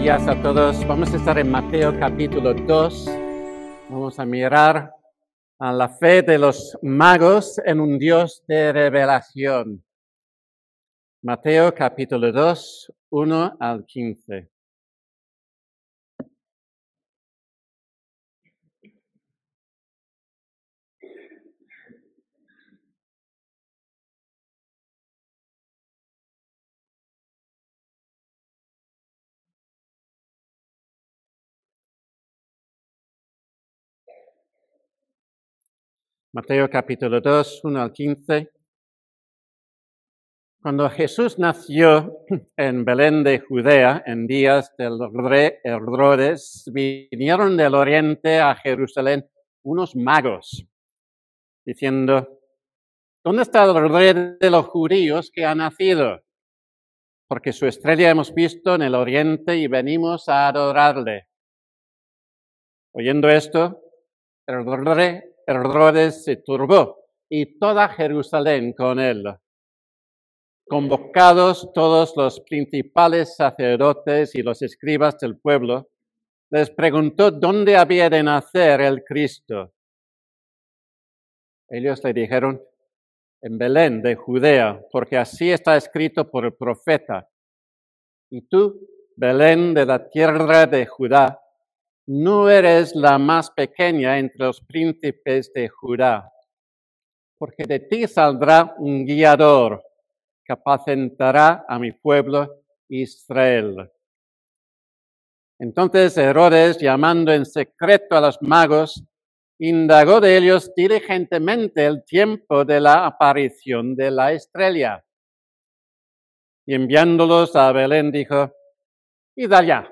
días a todos. Vamos a estar en Mateo capítulo 2. Vamos a mirar a la fe de los magos en un Dios de revelación. Mateo capítulo 2, 1 al 15. Mateo capítulo 2, 1 al 15. Cuando Jesús nació en Belén de Judea, en días del rey Herodes, vinieron del oriente a Jerusalén unos magos, diciendo: ¿dónde está el rey de los judíos que ha nacido? Porque su estrella hemos visto en el oriente y venimos a adorarle. Oyendo esto, el rey Herodes se turbó y toda Jerusalén con él. Convocados todos los principales sacerdotes y los escribas del pueblo, les preguntó dónde había de nacer el Cristo. Ellos le dijeron: en Belén de Judea, porque así está escrito por el profeta. Y tú, Belén de la tierra de Judá, no eres la más pequeña entre los príncipes de Judá, porque de ti saldrá un guiador que apacentará a mi pueblo Israel. Entonces Herodes, llamando en secreto a los magos, indagó de ellos diligentemente el tiempo de la aparición de la estrella. Y enviándolos a Belén dijo: id allá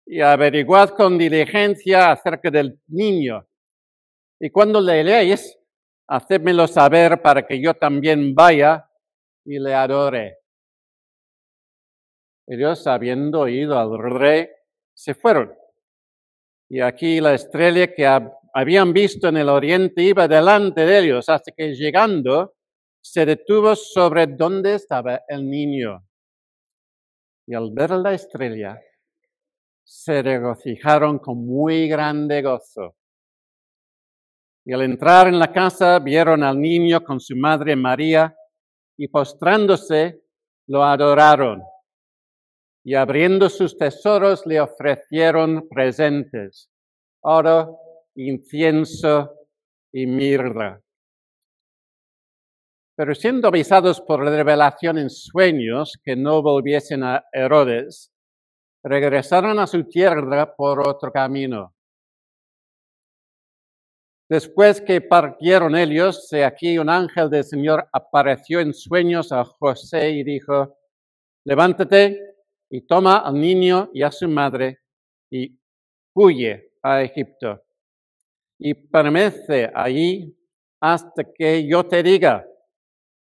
y averiguad con diligencia acerca del niño. Y cuando le leáis, hacedmelo saber para que yo también vaya y le adore. Ellos, habiendo oído al rey, se fueron. Y aquí la estrella que habían visto en el oriente iba delante de ellos, hasta que llegando se detuvo sobre donde estaba el niño. Y al ver la estrella, se regocijaron con muy grande gozo. Y al entrar en la casa, vieron al niño con su madre María, y postrándose, lo adoraron. Y abriendo sus tesoros, le ofrecieron presentes: oro, incienso y mirra. Pero siendo avisados por revelación en sueños que no volviesen a Herodes, regresaron a su tierra por otro camino. Después que partieron ellos, aquí un ángel del Señor apareció en sueños a José y dijo: levántate y toma al niño y a su madre y huye a Egipto. Y permanece allí hasta que yo te diga,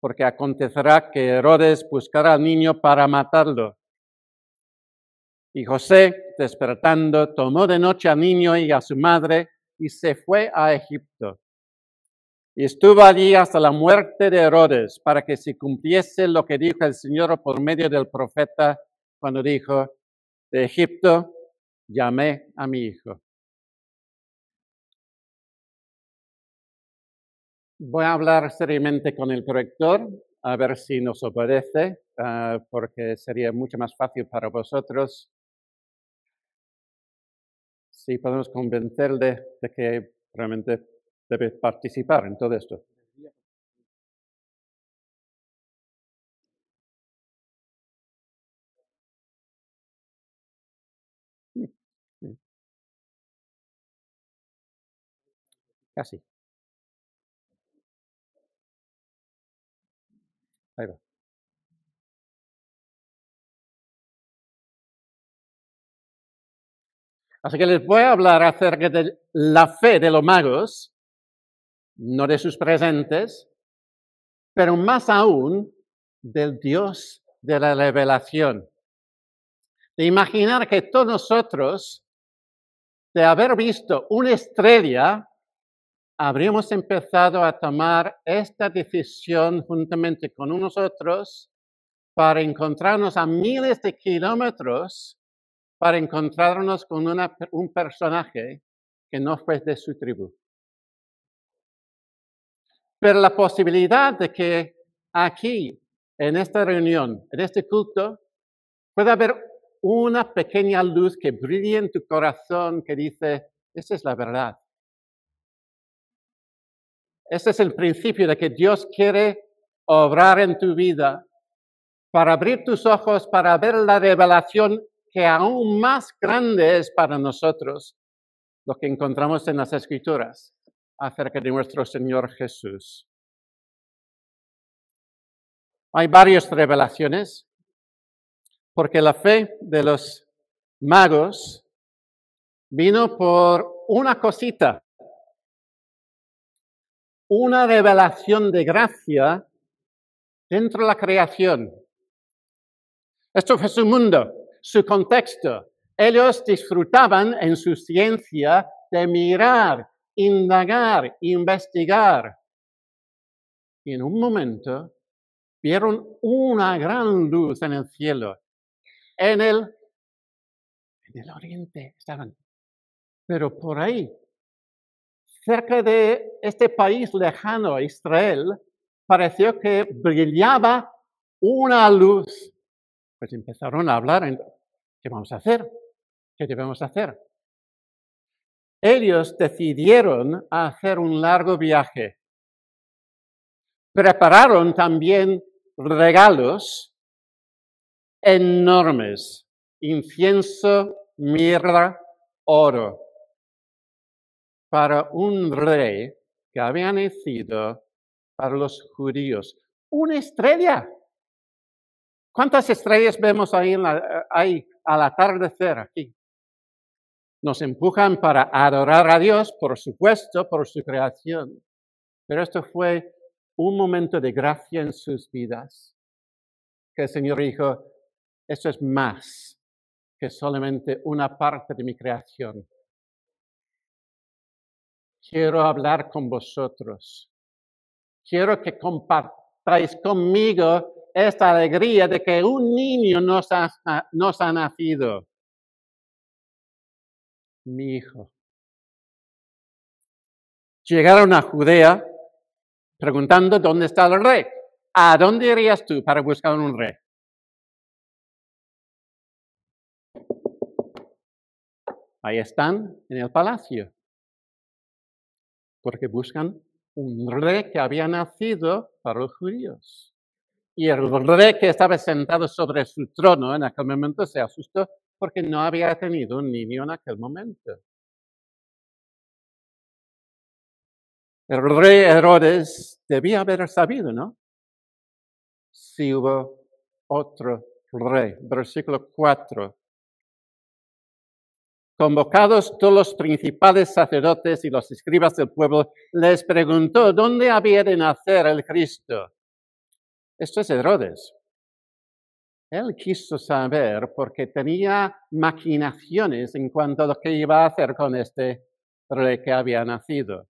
porque acontecerá que Herodes buscará al niño para matarlo. Y José, despertando, tomó de noche al niño y a su madre y se fue a Egipto. Y estuvo allí hasta la muerte de Herodes, para que se cumpliese lo que dijo el Señor por medio del profeta, cuando dijo: de Egipto llamé a mi hijo. Voy a hablar seriamente con el corrector, a ver si nos obedece, porque sería mucho más fácil para vosotros si podemos convencerle de que realmente debe participar en todo esto. Casi. Ahí va. Así que les voy a hablar acerca de la fe de los magos, no de sus presentes, pero más aún del Dios de la revelación. De imaginar que todos nosotros, de haber visto una estrella, habríamos empezado a tomar esta decisión juntamente con nosotros para encontrarnos a miles de kilómetros para encontrarnos con un personaje que no fue de su tribu. Pero la posibilidad de que aquí, en esta reunión, en este culto, pueda haber una pequeña luz que brille en tu corazón que dice, esa es la verdad. Ese es el principio de que Dios quiere obrar en tu vida para abrir tus ojos, para ver la revelación que aún más grande es para nosotros, lo que encontramos en las Escrituras acerca de nuestro Señor Jesús. Hay varias revelaciones, porque la fe de los magos vino por una cosita, una revelación de gracia dentro de la creación. Esto fue su mundo, su contexto. Ellos disfrutaban en su ciencia de mirar, indagar, investigar. Y en un momento vieron una gran luz en el cielo. En el oriente estaban. Pero por ahí, cerca de este país lejano, Israel, pareció que brillaba una luz. Pues empezaron a hablar, ¿qué vamos a hacer? ¿Qué debemos hacer? Ellos decidieron hacer un largo viaje. Prepararon también regalos enormes, incienso, mirra, oro, para un rey que había nacido para los judíos. ¡Una estrella! ¿Cuántas estrellas vemos ahí, ahí al atardecer aquí? Nos empujan para adorar a Dios, por supuesto, por su creación. Pero esto fue un momento de gracia en sus vidas. Que el Señor dijo, esto es más que solamente una parte de mi creación. Quiero hablar con vosotros. Quiero que compartáis conmigo esta alegría de que un niño nos ha nacido. Mi hijo. Llegaron a Judea preguntando dónde está el rey. ¿A dónde irías tú para buscar un rey? Ahí están, en el palacio. Porque buscan un rey que había nacido para los judíos. Y el rey que estaba sentado sobre su trono en aquel momento se asustó porque no había tenido un niño en aquel momento. El rey Herodes debía haber sabido, ¿no? Si hubo otro rey. Versículo 4. Convocados todos los principales sacerdotes y los escribas del pueblo, les preguntó dónde había de nacer el Cristo. Esto es Herodes. Él quiso saber porque tenía maquinaciones en cuanto a lo que iba a hacer con este rey que había nacido.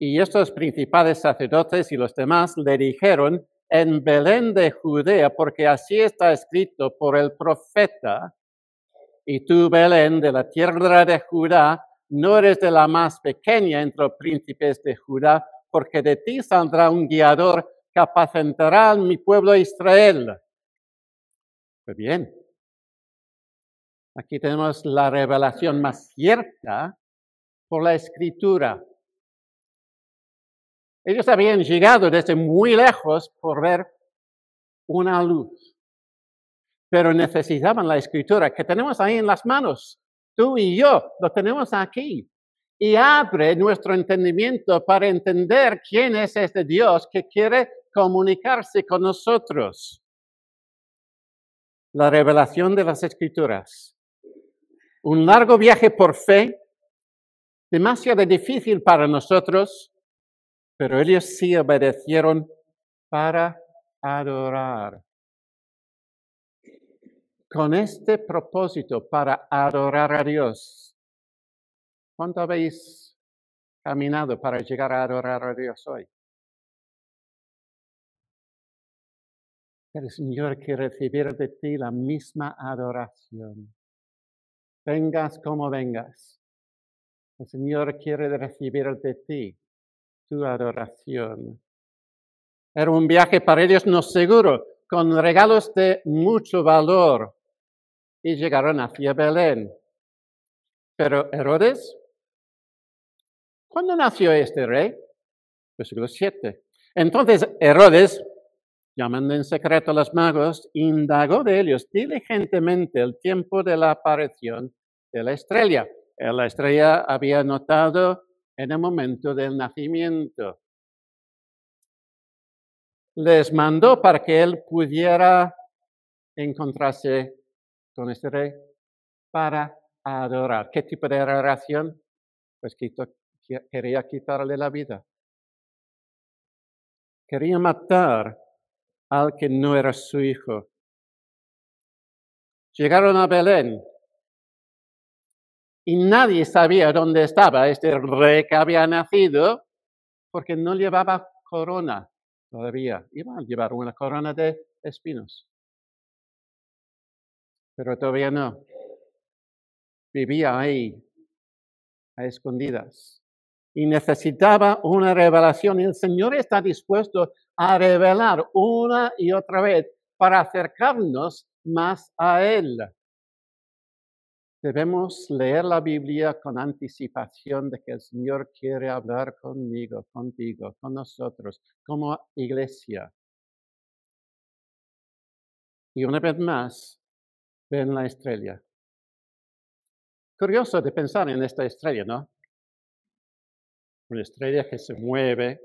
Y estos principales sacerdotes y los demás le dijeron, en Belén de Judea, porque así está escrito por el profeta, y tú, Belén, de la tierra de Judá, no eres de la más pequeña entre los príncipes de Judá, porque de ti saldrá un guiador que apacentará a mi pueblo Israel. Pues bien, aquí tenemos la revelación más cierta por la Escritura. Ellos habían llegado desde muy lejos por ver una luz, pero necesitaban la Escritura que tenemos ahí en las manos. Tú y yo lo tenemos aquí. Y abre nuestro entendimiento para entender quién es este Dios que quiere comunicarse con nosotros. La revelación de las Escrituras. Un largo viaje por fe, demasiado difícil para nosotros, pero ellos sí obedecieron para adorar. Con este propósito, para adorar a Dios. ¿Cuánto habéis caminado para llegar a adorar a Dios hoy? Pero el Señor quiere recibir de ti la misma adoración. Vengas como vengas. El Señor quiere recibir de ti tu adoración. Era un viaje para ellos no seguro, con regalos de mucho valor. Y llegaron hacia Belén. Pero Herodes, ¿cuándo nació este rey? Versículo 7. Entonces Herodes, llamando en secreto a los magos, indagó de ellos diligentemente el tiempo de la aparición de la estrella. La estrella había notado en el momento del nacimiento. Les mandó para que él pudiera encontrarse con este rey para adorar. ¿Qué tipo de adoración? Pues quería quitarle la vida. Quería matar al que no era su hijo. Llegaron a Belén y nadie sabía dónde estaba este rey que había nacido porque no llevaba corona todavía. Iba a llevar una corona de espinos, pero todavía no. Vivía ahí, a escondidas, y necesitaba una revelación. Y el Señor está dispuesto a revelar una y otra vez para acercarnos más a Él. Debemos leer la Biblia con anticipación de que el Señor quiere hablar conmigo, contigo, con nosotros, como iglesia. Y una vez más, ven la estrella. Curioso de pensar en esta estrella, ¿no? Una estrella que se mueve.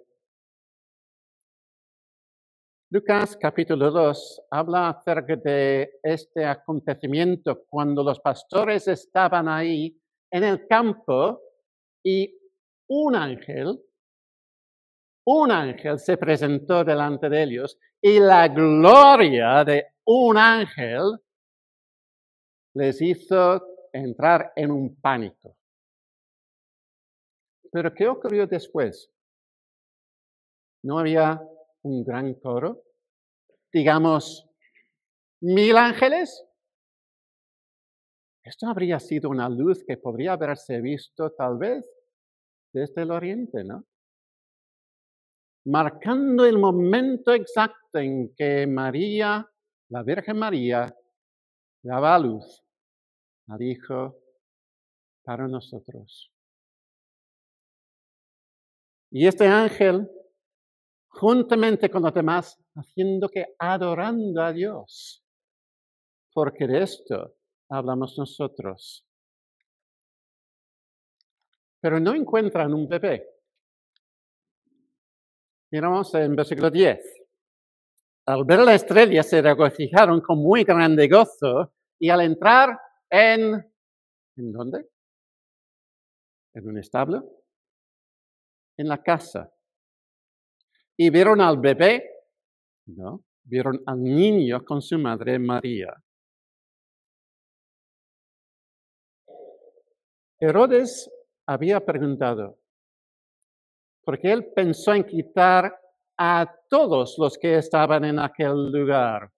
Lucas capítulo 2 habla acerca de este acontecimiento cuando los pastores estaban ahí en el campo y un ángel se presentó delante de ellos y la gloria de un ángel les hizo entrar en un pánico. Pero ¿qué ocurrió después? ¿No había un gran coro? Digamos, 1000 ángeles. Esto habría sido una luz que podría haberse visto tal vez desde el oriente, ¿no? Marcando el momento exacto en que María, la Virgen María, daba a luz al Hijo para nosotros. Y este ángel, juntamente con los demás, haciendo que adorando a Dios, porque de esto hablamos nosotros. Pero no encuentran un bebé. Miramos en versículo 10. Al ver la estrella se regocijaron con muy grande gozo y al entrar ¿en dónde? ¿En un establo? En la casa. ¿Y vieron al bebé? No, vieron al niño con su madre María. Herodes había preguntado, porque él pensó en quitar a todos los que estaban en aquel lugar.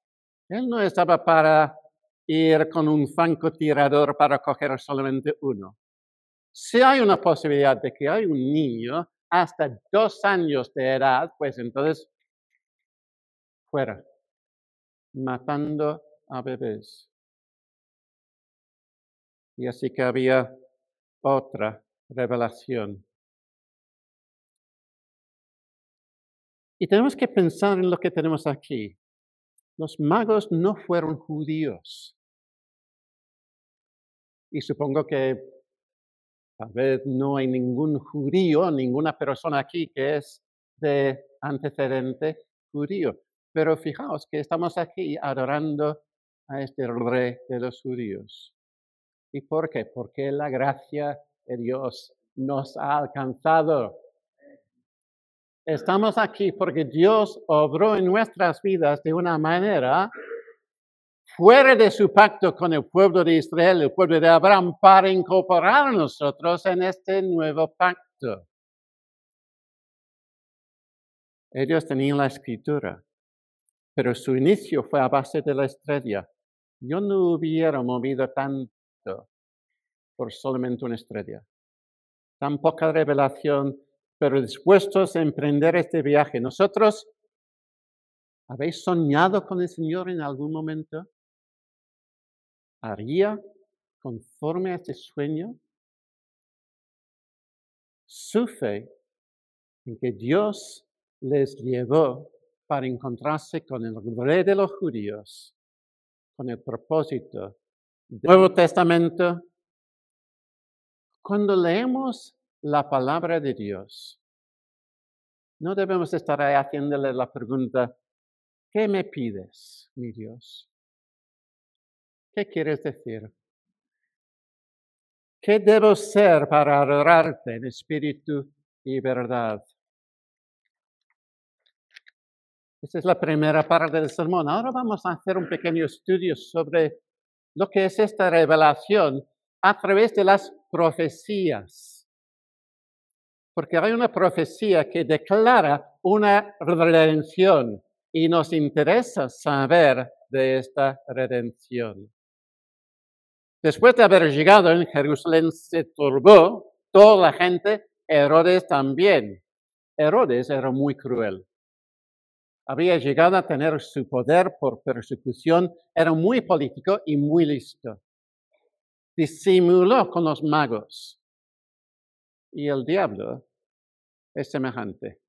Él no estaba para ir con un francotirador para coger solamente uno. Si hay una posibilidad de que hay un niño hasta 2 años de edad, pues entonces fuera, matando a bebés. Y así que había otra revelación. Y tenemos que pensar en lo que tenemos aquí. Los magos no fueron judíos. Y supongo que tal vez no hay ningún judío, ninguna persona aquí que es de antecedente judío. Pero fijaos que estamos aquí adorando a este rey de los judíos. ¿Y por qué? Porque la gracia de Dios nos ha alcanzado. Estamos aquí porque Dios obró en nuestras vidas de una manera fuera de su pacto con el pueblo de Israel, el pueblo de Abraham, para incorporar a nosotros en este nuevo pacto. Ellos tenían la escritura, pero su inicio fue a base de la estrella. Yo no hubiera movido tanto por solamente una estrella. Tan poca revelación, pero dispuestos a emprender este viaje. ¿Nosotros habéis soñado con el Señor en algún momento? ¿Haría conforme a este sueño? Su fe en que Dios les llevó para encontrarse con el rey de los judíos, con el propósito del Nuevo Testamento. Cuando leemos la palabra de Dios, no debemos estar ahí haciéndole la pregunta, ¿qué me pides, mi Dios? ¿Qué quieres decir? ¿Qué debo ser para adorarte en espíritu y verdad? Esa es la primera parte del sermón. Ahora vamos a hacer un pequeño estudio sobre lo que es esta revelación a través de las profecías. Porque hay una profecía que declara una redención y nos interesa saber de esta redención. Después de haber llegado en Jerusalén, se turbó toda la gente, Herodes también. Herodes era muy cruel. Había llegado a tener su poder por persecución, era muy político y muy listo. Disimuló con los magos. Y el diablo es semejante.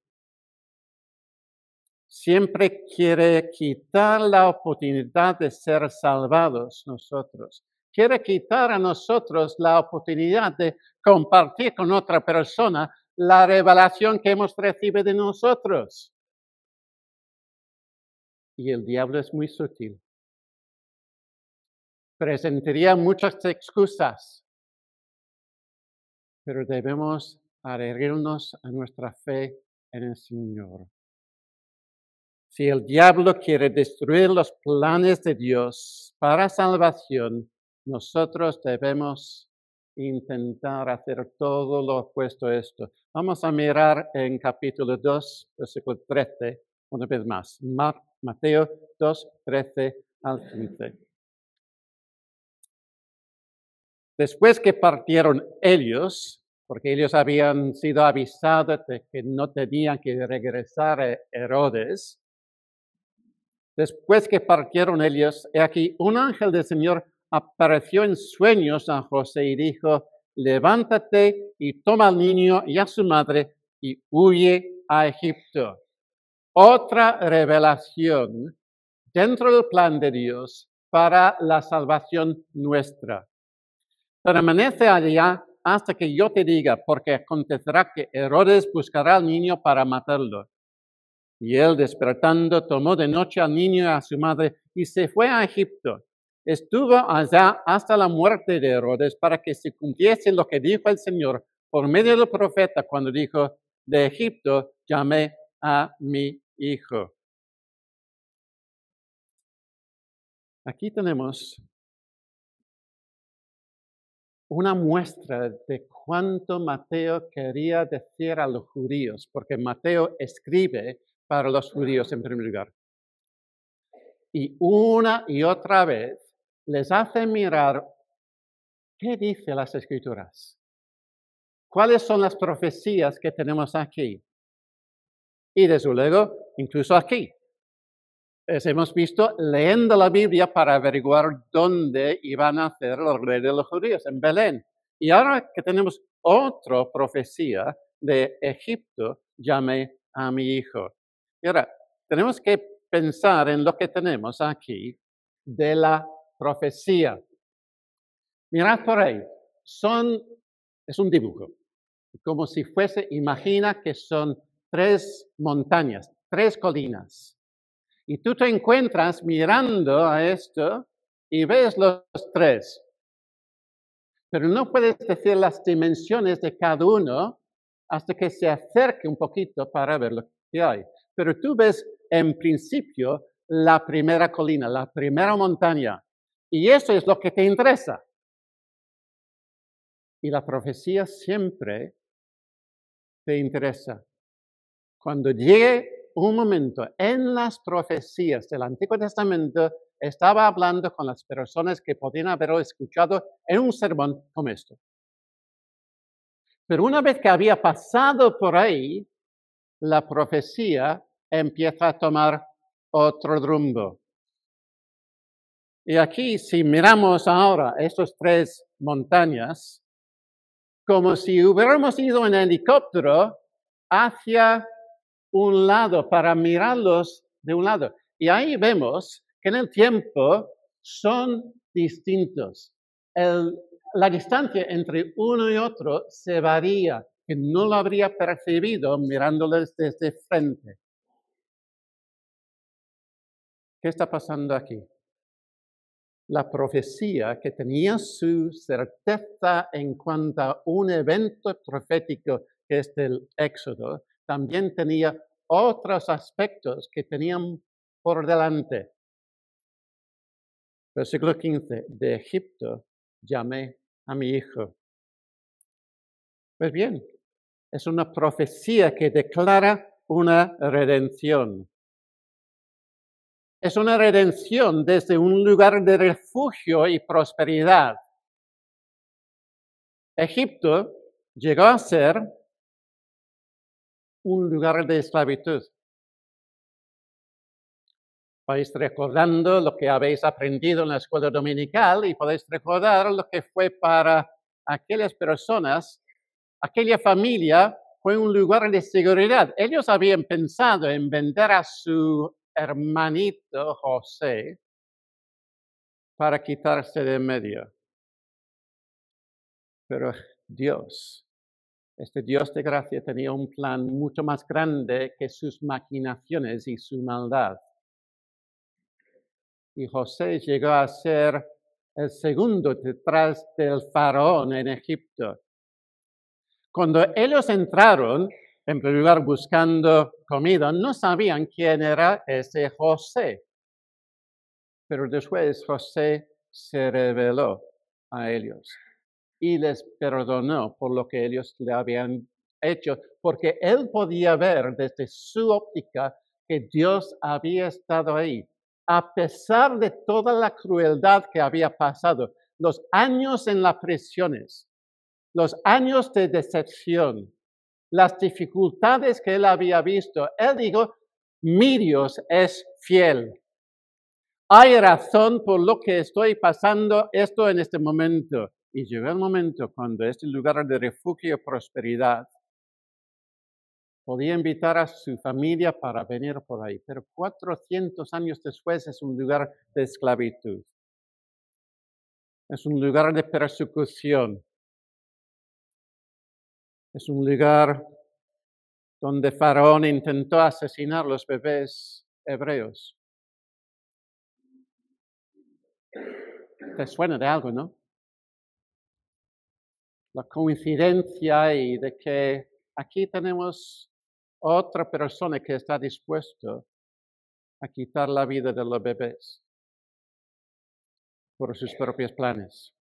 Siempre quiere quitar la oportunidad de ser salvados nosotros. Quiere quitar a nosotros la oportunidad de compartir con otra persona la revelación que hemos recibido de nosotros. Y el diablo es muy sutil. Presentaría muchas excusas, pero debemos adherirnos a nuestra fe en el Señor. Si el diablo quiere destruir los planes de Dios para salvación, nosotros debemos intentar hacer todo lo opuesto a esto. Vamos a mirar en capítulo 2, versículo 13, una vez más. Mateo 2, 13 al 15. Después que partieron ellos, porque ellos habían sido avisados de que no tenían que regresar a Herodes, después que partieron ellos, he aquí, un ángel del Señor apareció en sueños a José y dijo, levántate y toma al niño y a su madre y huye a Egipto. Otra revelación dentro del plan de Dios para la salvación nuestra. Permanece allá hasta que yo te diga, porque acontecerá que Herodes buscará al niño para matarlo. Y él, despertando, tomó de noche al niño y a su madre y se fue a Egipto. Estuvo allá hasta la muerte de Herodes para que se cumpliese lo que dijo el Señor por medio del profeta cuando dijo, de Egipto llamé a mi hijo. Aquí tenemos una muestra de cuánto Mateo quería decir a los judíos, porque Mateo escribe para los judíos en primer lugar. Y una y otra vez les hace mirar qué dice las Escrituras. ¿Cuáles son las profecías que tenemos aquí? Y desde luego, incluso aquí. Hemos visto leyendo la Biblia para averiguar dónde iban a nacer los reyes de los judíos, en Belén. Y ahora que tenemos otra profecía de Egipto, llamé a mi hijo. Y ahora, tenemos que pensar en lo que tenemos aquí de la profecía. Mirad por ahí, es un dibujo, como si fuese, imagina que son 3 montañas, 3 colinas. Y tú te encuentras mirando a esto y ves los 3. Pero no puedes decir las dimensiones de cada uno hasta que se acerque un poquito para ver lo que hay. Pero tú ves en principio la primera colina, la primera montaña. Y eso es lo que te interesa. Y la profecía siempre te interesa. Cuando llegue un momento, en las profecías del Antiguo Testamento, estaba hablando con las personas que podían haberlo escuchado en un sermón como esto. Pero una vez que había pasado por ahí, la profecía empieza a tomar otro rumbo. Y aquí, si miramos ahora estas tres montañas, como si hubiéramos ido en helicóptero hacia un lado para mirarlos de un lado. Y ahí vemos que en el tiempo son distintos. La distancia entre uno y otro se varía, que no lo habría percibido mirándoles desde frente. ¿Qué está pasando aquí? La profecía que tenía su certeza en cuanto a un evento profético que es del Éxodo, también tenía otros aspectos que tenían por delante. Versículo 15, de Egipto llamé a mi hijo. Pues bien, es una profecía que declara una redención. Es una redención desde un lugar de refugio y prosperidad. Egipto llegó a ser un lugar de esclavitud. Podéis recordando lo que habéis aprendido en la escuela dominical y podéis recordar lo que fue para aquellas personas, aquella familia, fue un lugar de seguridad. Ellos habían pensado en vender a su hermanito José para quitarse de en medio. Pero Dios, este Dios de gracia, tenía un plan mucho más grande que sus maquinaciones y su maldad. Y José llegó a ser el segundo detrás del faraón en Egipto. Cuando ellos entraron, en primer lugar buscando comida, no sabían quién era ese José. Pero después José se reveló a ellos y les perdonó por lo que ellos le habían hecho, porque él podía ver desde su óptica que Dios había estado ahí, a pesar de toda la crueldad que había pasado, los años en las prisiones, los años de decepción, las dificultades que él había visto. Él dijo, mi Dios es fiel. Hay razón por lo que estoy pasando esto en este momento. Y llegó el momento cuando este lugar de refugio y prosperidad podía invitar a su familia para venir por ahí. Pero 400 años después es un lugar de esclavitud. Es un lugar de persecución. Es un lugar donde Faraón intentó asesinar a los bebés hebreos. ¿Te suena de algo, no? La coincidencia y de que aquí tenemos otra persona que está dispuesto a quitar la vida de los bebés por sus propios planes.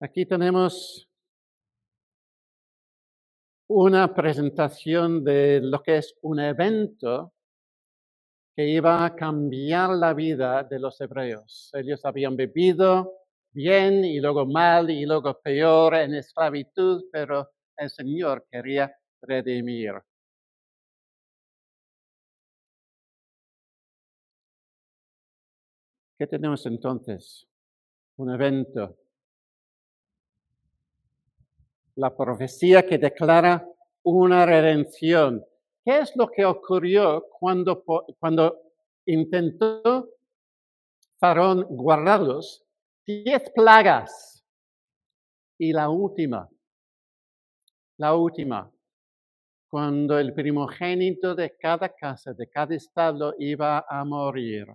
Aquí tenemos una presentación de lo que es un evento que iba a cambiar la vida de los hebreos. Ellos habían vivido bien y luego mal y luego peor en esclavitud, pero el Señor quería redimir. ¿Qué tenemos entonces? Un evento. La profecía que declara una redención. ¿Qué es lo que ocurrió cuando intentó Faraón guardarlos? 10 plagas. Y la última, cuando el primogénito de cada casa, de cada estado, iba a morir.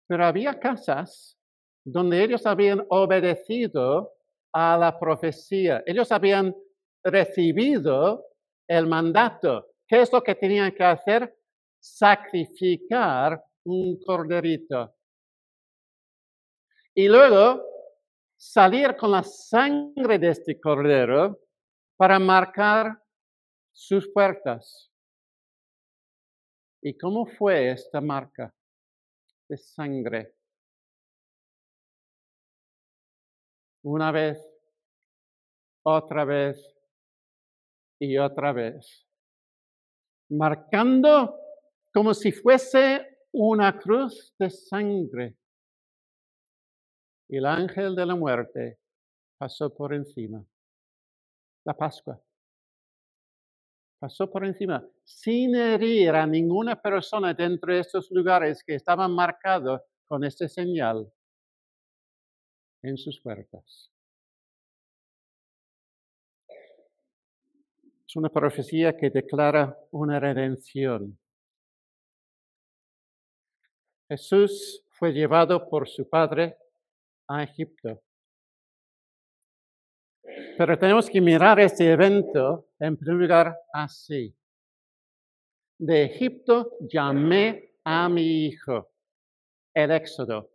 Pero había casas donde ellos habían obedecido a la profecía. Ellos habían recibido el mandato. ¿Qué es lo que tenían que hacer? Sacrificar un corderito. Y luego salir con la sangre de este cordero para marcar sus puertas. ¿Y cómo fue esta marca de sangre? Una vez, otra vez y otra vez, marcando como si fuese una cruz de sangre. Y el ángel de la muerte pasó por encima. La Pascua. Pasó por encima, sin herir a ninguna persona dentro de estos lugares que estaban marcados con este señal en sus puertas. Es una profecía que declara una redención. Jesús fue llevado por su padre a Egipto. Pero tenemos que mirar este evento en primer lugar así. De Egipto llamé a mi hijo. El Éxodo.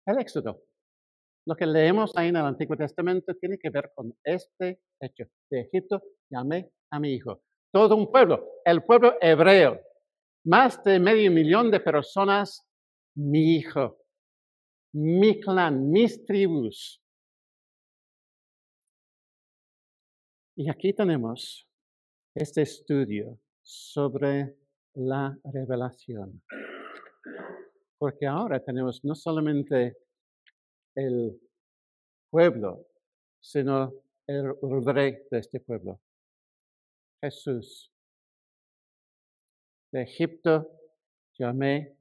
El Éxodo. Lo que leemos ahí en el Antiguo Testamento tiene que ver con este hecho. De Egipto llamé a mi hijo. Todo un pueblo, el pueblo hebreo. Más de 500,000 de personas, mi hijo, mi clan, mis tribus. Y aquí tenemos este estudio sobre la revelación. Porque ahora tenemos no solamente el pueblo, sino el rey de este pueblo, Jesús. De Egipto llamé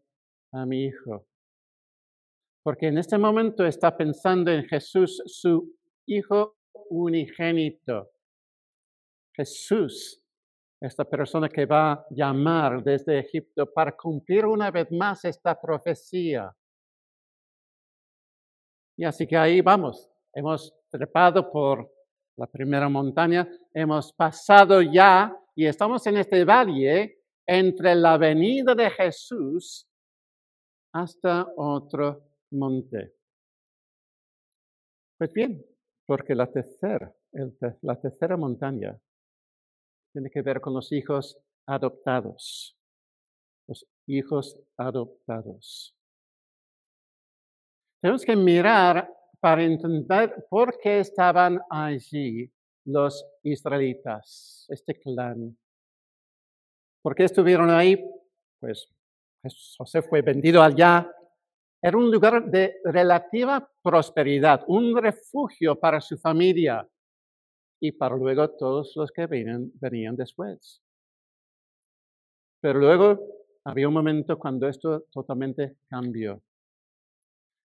a mi hijo. Porque en este momento está pensando en Jesús, su hijo unigénito. Jesús, esta persona que va a llamar desde Egipto para cumplir una vez más esta profecía. Y así que ahí vamos. Hemos trepado por la primera montaña, hemos pasado ya y estamos en este valle entre la venida de Jesús hasta otro monte. Pues bien, porque la tercera montaña tiene que ver con los hijos adoptados. Los hijos adoptados. Tenemos que mirar para entender por qué estaban allí los israelitas, este clan. ¿Por qué estuvieron ahí? Pues José fue vendido allá. Era un lugar de relativa prosperidad, un refugio para su familia y para luego todos los que venían después. Pero luego había un momento cuando esto totalmente cambió.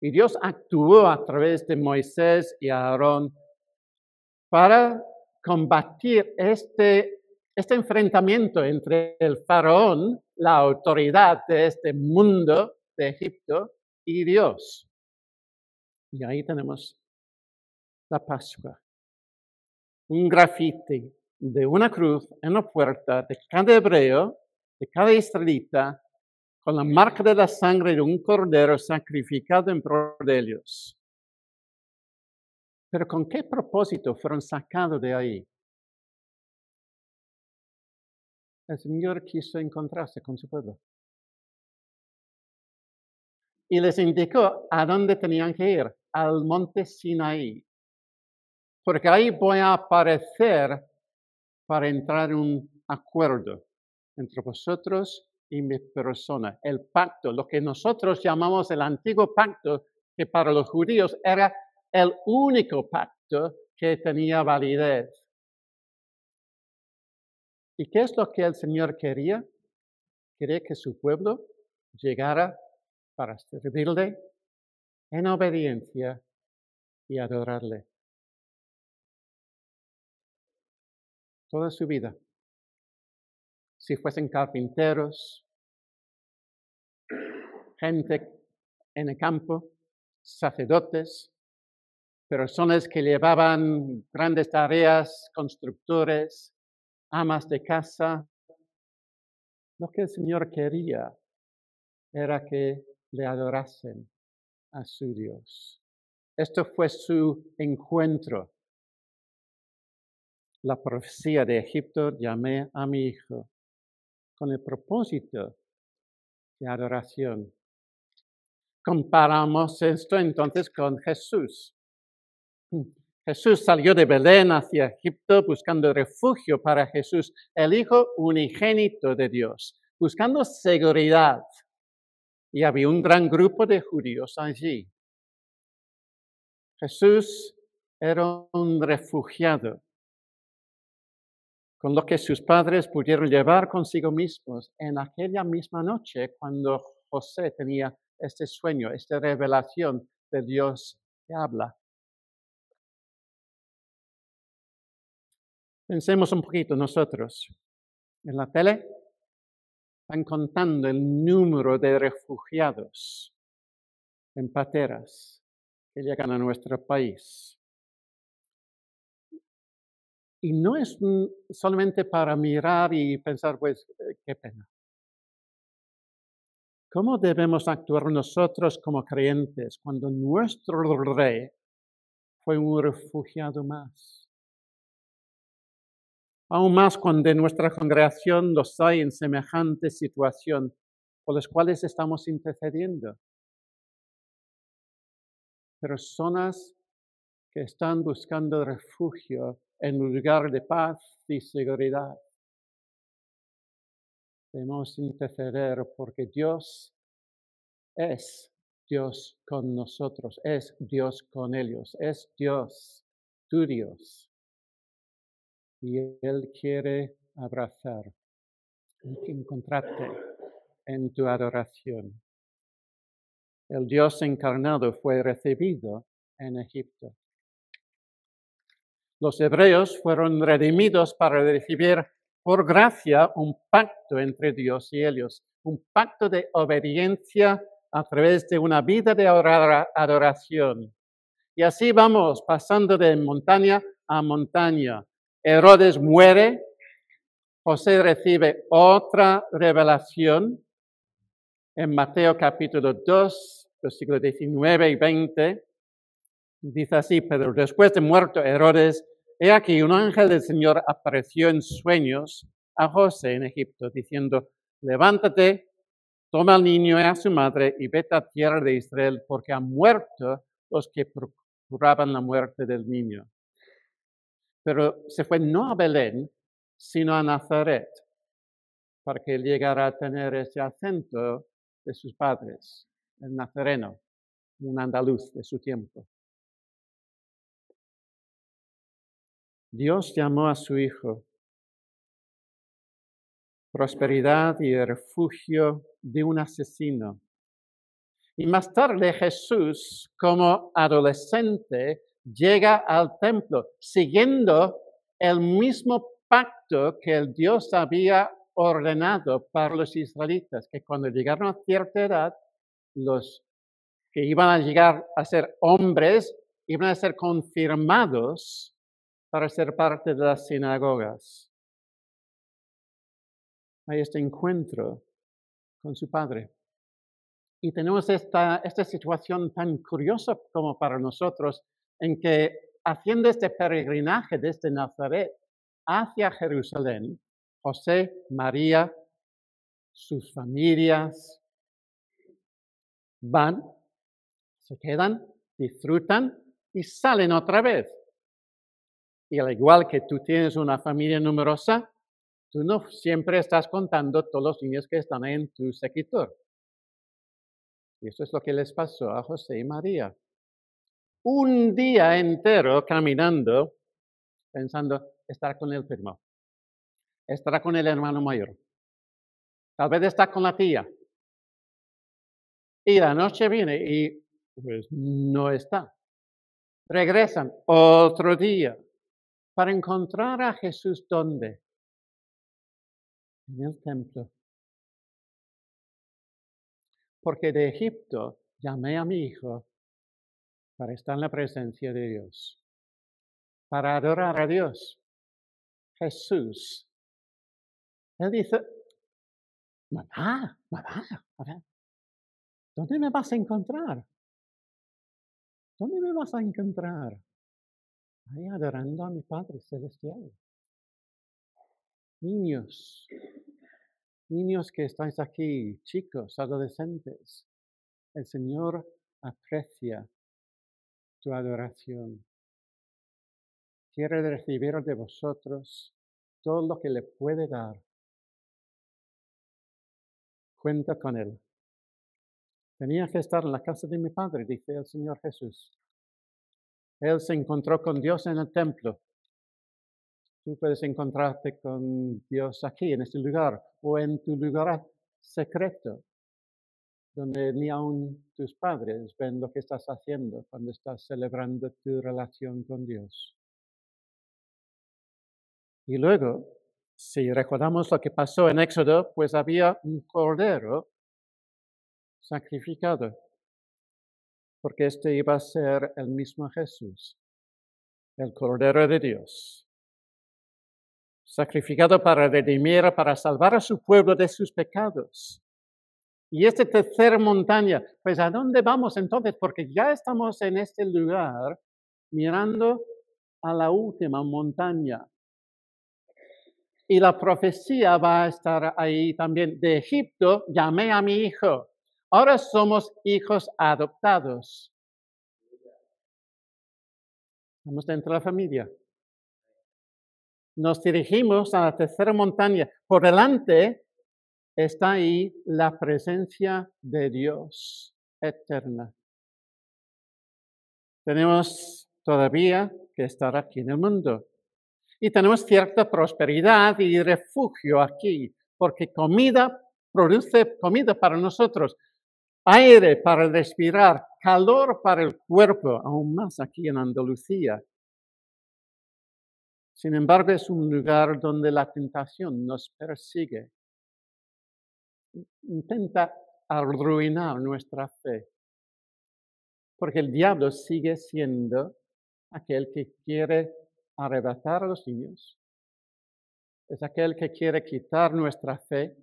Y Dios actuó a través de Moisés y Aarón para combatir este enfrentamiento entre el faraón, la autoridad de este mundo de Egipto, y Dios. Y ahí tenemos la Pascua. Un grafiti de una cruz en la puerta de cada hebreo, de cada israelita, con la marca de la sangre de un cordero sacrificado en pro de ellos. Pero ¿con qué propósito fueron sacados de ahí? El Señor quiso encontrarse con su pueblo. Y les indicó a dónde tenían que ir, al monte Sinaí. Porque ahí voy a aparecer para entrar en un acuerdo entre vosotros y mi persona. El pacto, lo que nosotros llamamos el antiguo pacto, que para los judíos era el único pacto que tenía validez. ¿Y qué es lo que el Señor quería? Quería que su pueblo llegara para servirle en obediencia y adorarle. Toda su vida. Si fuesen carpinteros, gente en el campo, sacerdotes, personas que llevaban grandes tareas, constructores, amas de casa. Lo que el Señor quería era que le adorasen a su Dios. Esto fue su encuentro. la profecía de Egipto, llamé a mi hijo, con el propósito de adoración. Comparamos esto entonces con Jesús. Jesús salió de Belén hacia Egipto buscando refugio para Jesús, el Hijo unigénito de Dios, buscando seguridad. Y había un gran grupo de judíos allí. Jesús era un refugiado, con lo que sus padres pudieron llevar consigo mismos en aquella misma noche cuando José tenía este sueño, esta revelación de Dios que habla. Pensemos un poquito nosotros. En la tele están contando el número de refugiados en pateras que llegan a nuestro país. Y no es solamente para mirar y pensar, pues, qué pena. ¿Cómo debemos actuar nosotros como creyentes cuando nuestro rey fue un refugiado más? Aún más cuando en nuestra congregación los hay en semejante situación por los cuales estamos intercediendo. Personas que están buscando refugio en un lugar de paz y seguridad. Debemos interceder porque Dios es Dios con nosotros, es Dios con ellos, es Dios, tu Dios. Y Él quiere abrazar y encontrarte en tu adoración. El Dios encarnado fue recibido en Egipto. Los hebreos fueron redimidos para recibir por gracia un pacto entre Dios y ellos, un pacto de obediencia a través de una vida de adoración. Y así vamos pasando de montaña a montaña. Herodes muere, José recibe otra revelación en Mateo capítulo 2, versículos 19 y 20. Dice así: pero después de muerto Herodes, he aquí un ángel del Señor apareció en sueños a José en Egipto, diciendo: levántate, toma al niño y a su madre y vete a tierra de Israel, porque han muerto los que procuraban la muerte del niño. Pero se fue no a Belén, sino a Nazaret, para que llegara a tener ese acento de sus padres, el nazareno, un andaluz de su tiempo. Dios llamó a su hijo prosperidad y refugio de un asesino. Y más tarde Jesús, como adolescente, llega al templo siguiendo el mismo pacto que el Dios había ordenado para los israelitas, que cuando llegaron a cierta edad, los que iban a llegar a ser hombres iban a ser confirmados para ser parte de las sinagogas. Hay este encuentro con su padre. Y tenemos esta situación tan curiosa como para nosotros, en que haciendo este peregrinaje desde Nazaret hacia Jerusalén, José, María, sus familias van, se quedan, disfrutan y salen otra vez. Y al igual que tú tienes una familia numerosa, tú no siempre estás contando todos los niños que están en tu sector. Y eso es lo que les pasó a José y María. Un día entero caminando, pensando, estar con el primo, estar con el hermano mayor, tal vez estar con la tía. Y la noche viene y pues no está. Regresan otro día para encontrar a Jesús, ¿dónde? En el templo. Porque de Egipto llamé a mi hijo para estar en la presencia de Dios, para adorar a Dios. Jesús. Él dice, mamá, ¿dónde me vas a encontrar? ¿Dónde me vas a encontrar? Ahí adorando a mi Padre Celestial. Niños, niños que estáis aquí, chicos, adolescentes, el Señor aprecia tu adoración. Quiere recibir de vosotros todo lo que le puede dar. Cuenta con Él. Tenía que estar en la casa de mi Padre, dice el Señor Jesús. Él se encontró con Dios en el templo. Tú puedes encontrarte con Dios aquí, en este lugar, o en tu lugar secreto, donde ni aun tus padres ven lo que estás haciendo cuando estás celebrando tu relación con Dios. Y luego, si recordamos lo que pasó en Éxodo, pues había un cordero sacrificado, porque este iba a ser el mismo Jesús, el Cordero de Dios, sacrificado para redimir, para salvar a su pueblo de sus pecados. Y esta tercera montaña, pues ¿a dónde vamos entonces? Porque ya estamos en este lugar mirando a la última montaña. Y la profecía va a estar ahí también. De Egipto llamé a mi hijo. Ahora somos hijos adoptados. Estamos dentro de la familia. Nos dirigimos a la tercera montaña. Por delante está ahí la presencia de Dios eterna. Tenemos todavía que estar aquí en el mundo. Y tenemos cierta prosperidad y refugio aquí, porque comida produce comida para nosotros, aire para respirar, calor para el cuerpo, aún más aquí en Andalucía. Sin embargo, es un lugar donde la tentación nos persigue. Intenta arruinar nuestra fe, porque el diablo sigue siendo aquel que quiere arrebatar a los niños, es aquel que quiere quitar nuestra fe,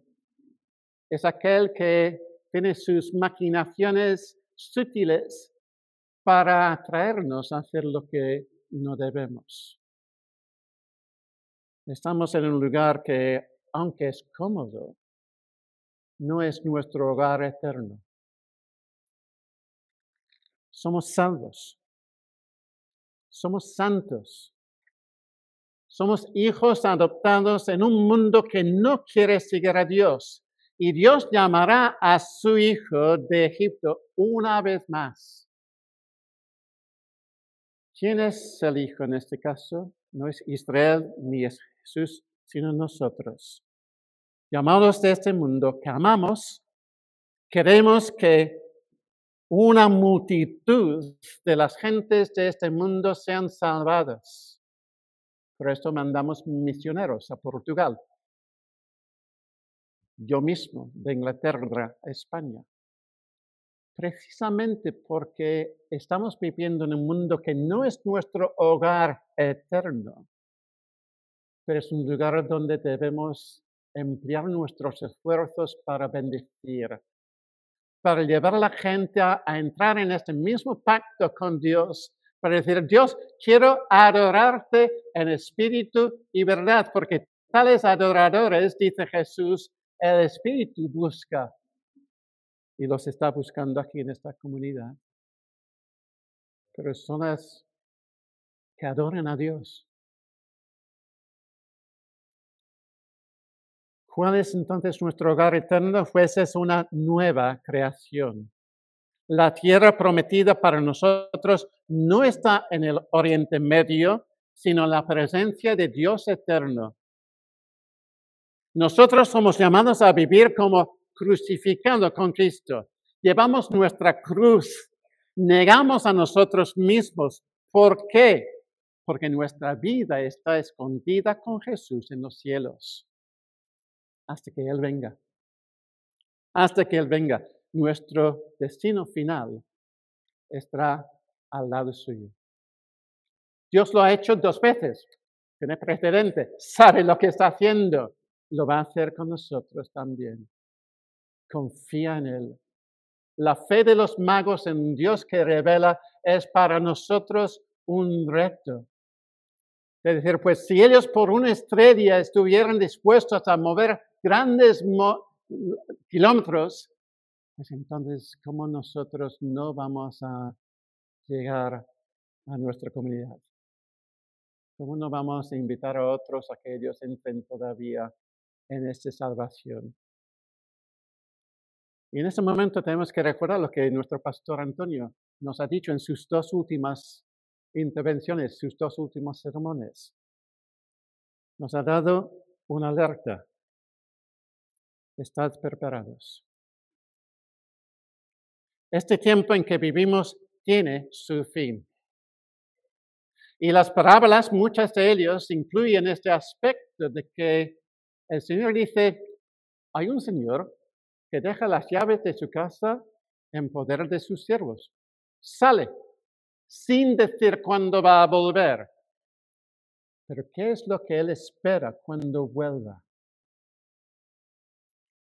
es aquel que tiene sus maquinaciones sutiles para atraernos a hacer lo que no debemos. Estamos en un lugar que, aunque es cómodo, no es nuestro hogar eterno. Somos salvos. Somos santos. Somos hijos adoptados en un mundo que no quiere seguir a Dios. Y Dios llamará a su hijo de Egipto una vez más. ¿Quién es el hijo en este caso? No es Israel ni es Jesús, sino nosotros. Llamados de este mundo que amamos, queremos que una multitud de las gentes de este mundo sean salvadas. Por esto mandamos misioneros a Portugal. Yo mismo, de Inglaterra a España. Precisamente porque estamos viviendo en un mundo que no es nuestro hogar eterno, pero es un lugar donde debemos emplear nuestros esfuerzos para bendecir, para llevar a la gente a entrar en este mismo pacto con Dios, para decir, Dios, quiero adorarte en espíritu y verdad, porque tales adoradores, dice Jesús, el espíritu busca y los está buscando aquí en esta comunidad. Personas que adoran a Dios. ¿Cuál es entonces nuestro hogar eterno? Pues es una nueva creación. La tierra prometida para nosotros no está en el Oriente Medio, sino en la presencia de Dios eterno. Nosotros somos llamados a vivir como crucificados con Cristo. Llevamos nuestra cruz, negamos a nosotros mismos. ¿Por qué? Porque nuestra vida está escondida con Jesús en los cielos. Hasta que Él venga. Hasta que Él venga. Nuestro destino final estará al lado suyo. Dios lo ha hecho 2 veces. Tiene precedente. Sabe lo que está haciendo. Lo va a hacer con nosotros también. Confía en Él. La fe de los magos en un Dios que revela es para nosotros un reto. Es decir, pues si ellos por una estrella estuvieran dispuestos a mover grandes kilómetros, pues entonces, ¿cómo nosotros no vamos a llegar a nuestra comunidad? ¿Cómo no vamos a invitar a otros a que ellos entren todavía en esta salvación? Y en ese momento tenemos que recordar lo que nuestro pastor Antonio nos ha dicho en sus dos últimas intervenciones, sus dos últimos sermones. Nos ha dado una alerta. Estad preparados. Este tiempo en que vivimos tiene su fin. Y las parábolas, muchas de ellas, incluyen este aspecto de que el Señor dice, hay un Señor que deja las llaves de su casa en poder de sus siervos. Sale sin decir cuándo va a volver. Pero ¿qué es lo que Él espera cuando vuelva?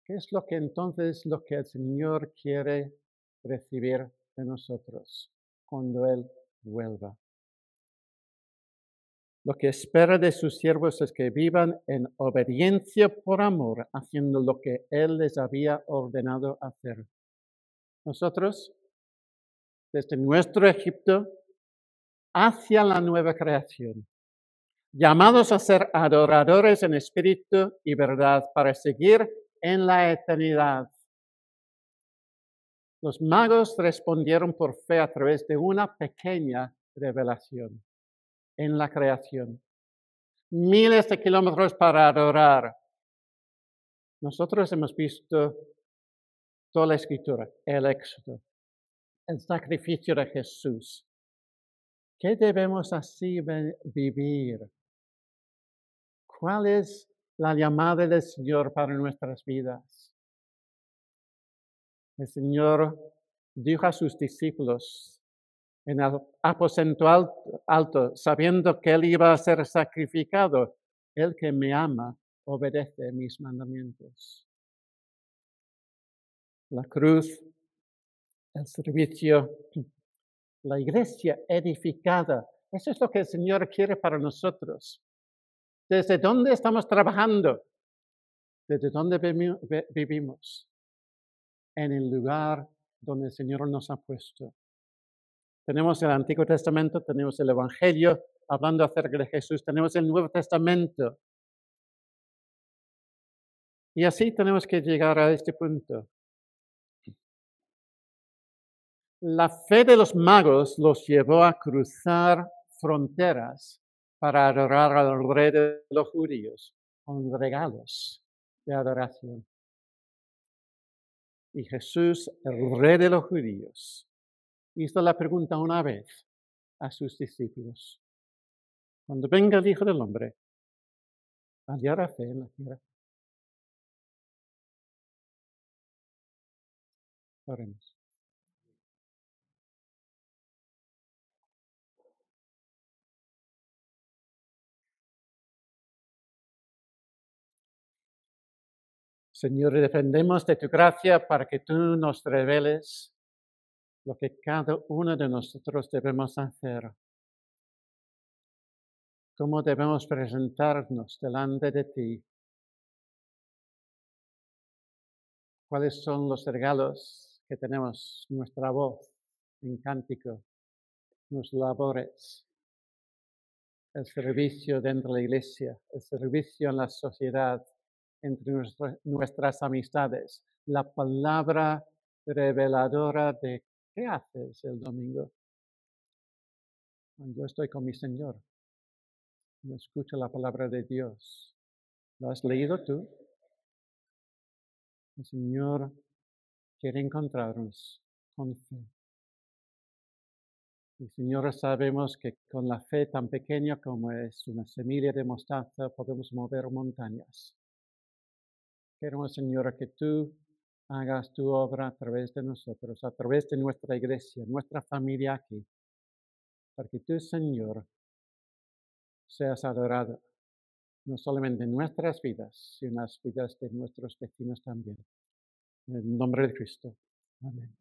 ¿Qué es lo que entonces lo que el Señor quiere recibir de nosotros cuando Él vuelva? Lo que espera de sus siervos es que vivan en obediencia por amor, haciendo lo que Él les había ordenado hacer. Nosotros, desde nuestro Egipto hacia la nueva creación, llamados a ser adoradores en espíritu y verdad para seguir en la eternidad. Los magos respondieron por fe a través de una pequeña revelación en la creación. Miles de kilómetros para adorar. Nosotros hemos visto toda la escritura, el Éxodo, el sacrificio de Jesús. ¿Qué debemos así vivir? ¿Cuál es la llamada del Señor para nuestras vidas? El Señor dijo a sus discípulos en el aposento alto, sabiendo que Él iba a ser sacrificado, el que me ama obedece mis mandamientos. La cruz, el servicio, la iglesia edificada. Eso es lo que el Señor quiere para nosotros. ¿Desde dónde estamos trabajando? ¿Desde dónde vivimos? En el lugar donde el Señor nos ha puesto. Tenemos el Antiguo Testamento, tenemos el Evangelio hablando acerca de Jesús, tenemos el Nuevo Testamento. Y así tenemos que llegar a este punto. La fe de los magos los llevó a cruzar fronteras para adorar al rey de los judíos con regalos de adoración. Y Jesús, el rey de los judíos, hizo la pregunta una vez a sus discípulos. Cuando venga el Hijo del Hombre, ¿hallará fe en la tierra? Oremos. Señor, dependemos de tu gracia para que tú nos reveles lo que cada uno de nosotros debemos hacer. Cómo debemos presentarnos delante de ti. ¿Cuáles son los regalos que tenemos? Nuestra voz en cántico, nuestras labores, el servicio dentro de la iglesia, el servicio en la sociedad, entre nuestras amistades, la palabra reveladora de qué haces el domingo. Yo estoy con mi Señor. Yo escucho la palabra de Dios. ¿Lo has leído tú? El Señor quiere encontrarnos con fe. Y Señor, sabemos que con la fe tan pequeña como es una semilla de mostaza podemos mover montañas. Queremos, Señor, que tú hagas tu obra a través de nosotros, a través de nuestra iglesia, nuestra familia aquí, para que tú, Señor, seas adorado, no solamente en nuestras vidas, sino en las vidas de nuestros vecinos también. En el nombre de Cristo. Amén.